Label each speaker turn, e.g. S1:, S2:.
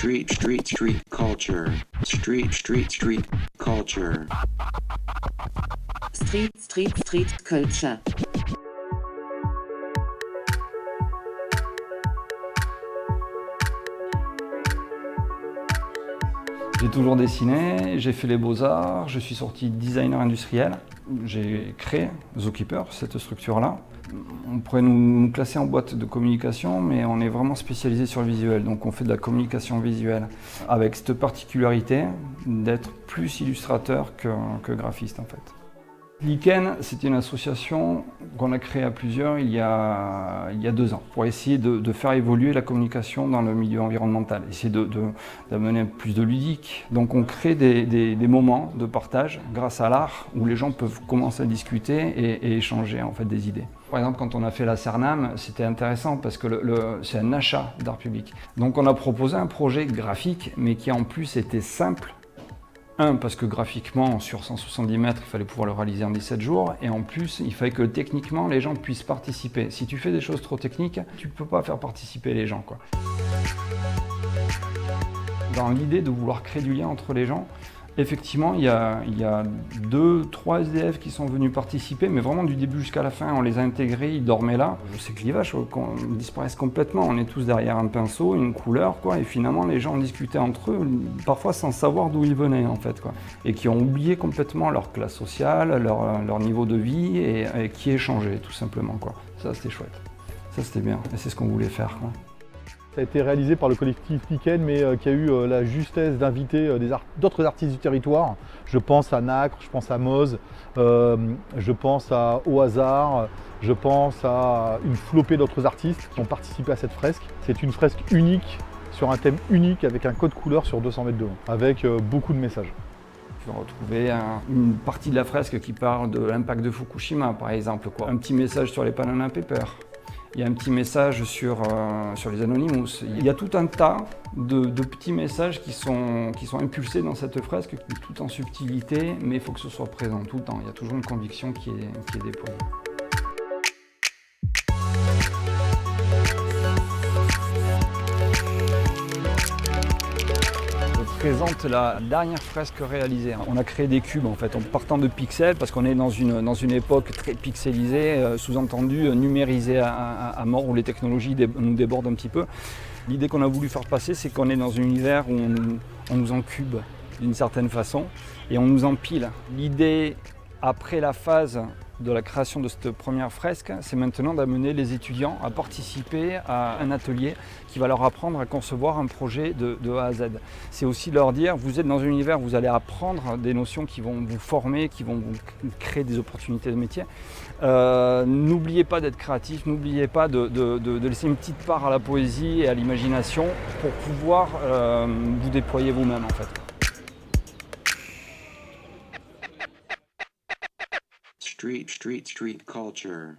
S1: Street culture. Street culture.
S2: Street culture.
S3: J'ai toujours dessiné, j'ai fait les beaux-arts, je suis sorti designer industriel. J'ai créé Zookeeper, cette structure-là. On pourrait nous classer en boîte de communication, mais on est vraiment spécialisé sur le visuel. Donc on fait de la communication visuelle, avec cette particularité d'être plus illustrateur que graphiste en fait. Lichen, c'était une association qu'on a créée à plusieurs il y a 2 ans pour essayer de faire évoluer la communication dans le milieu environnemental, essayer d'amener plus de ludique. Donc on crée des moments de partage grâce à l'art où les gens peuvent commencer à discuter et échanger en fait des idées. Par exemple, quand on a fait la Cernam, c'était intéressant parce que c'est un achat d'art public. Donc on a proposé un projet graphique mais qui en plus était simple. Parce que graphiquement, sur 170 mètres, il fallait pouvoir le réaliser en 17 jours. Et en plus, il fallait que techniquement, les gens puissent participer. Si tu fais des choses trop techniques, tu ne peux pas faire participer les gens, quoi. Dans l'idée de vouloir créer du lien entre les gens, effectivement, il y a 2-3 SDF qui sont venus participer, mais vraiment du début jusqu'à la fin, on les a intégrés, ils dormaient là. Ces clivages disparaissent complètement, on est tous derrière un pinceau, une couleur, quoi, et finalement les gens discutaient entre eux, parfois sans savoir d'où ils venaient en fait, quoi, et qui ont oublié complètement leur classe sociale, leur niveau de vie, et qui échangeaient tout simplement, quoi. Ça c'était chouette, ça c'était bien, et c'est ce qu'on voulait faire, quoi.
S4: Ça a été réalisé par le collectif Lichen, mais qui a eu la justesse d'inviter d'autres artistes du territoire. Je pense à Nacre, je pense à Moz, je pense Au Hasard, je pense à une flopée d'autres artistes qui ont participé à cette fresque. C'est une fresque unique, sur un thème unique, avec un code couleur sur 200 mètres de long, avec beaucoup de messages.
S3: Tu vas retrouver une partie de la fresque qui parle de l'impact de Fukushima, par exemple, quoi. Un petit message sur les Banana Papers. Il y a un petit message sur les Anonymous. Il y a tout un tas de petits messages qui sont impulsés dans cette fresque, tout en subtilité, mais il faut que ce soit présent tout le temps. Il y a toujours une conviction qui est déployée. Je présente la dernière fresque réalisée. On a créé des cubes en fait, en partant de pixels, parce qu'on est dans une époque très pixelisée, sous-entendu numérisée à mort, où les technologies nous débordent un petit peu. L'idée qu'on a voulu faire passer, c'est qu'on est dans un univers où on nous encube d'une certaine façon, et on nous empile. L'idée, après la phase de la création de cette première fresque, c'est maintenant d'amener les étudiants à participer à un atelier qui va leur apprendre à concevoir un projet de A à Z. C'est aussi leur dire, vous êtes dans un univers où vous allez apprendre des notions qui vont vous former, qui vont vous créer des opportunités de métier. N'oubliez pas d'être créatif, n'oubliez pas de laisser une petite part à la poésie et à l'imagination pour pouvoir vous déployer vous-même en fait.
S1: Street culture.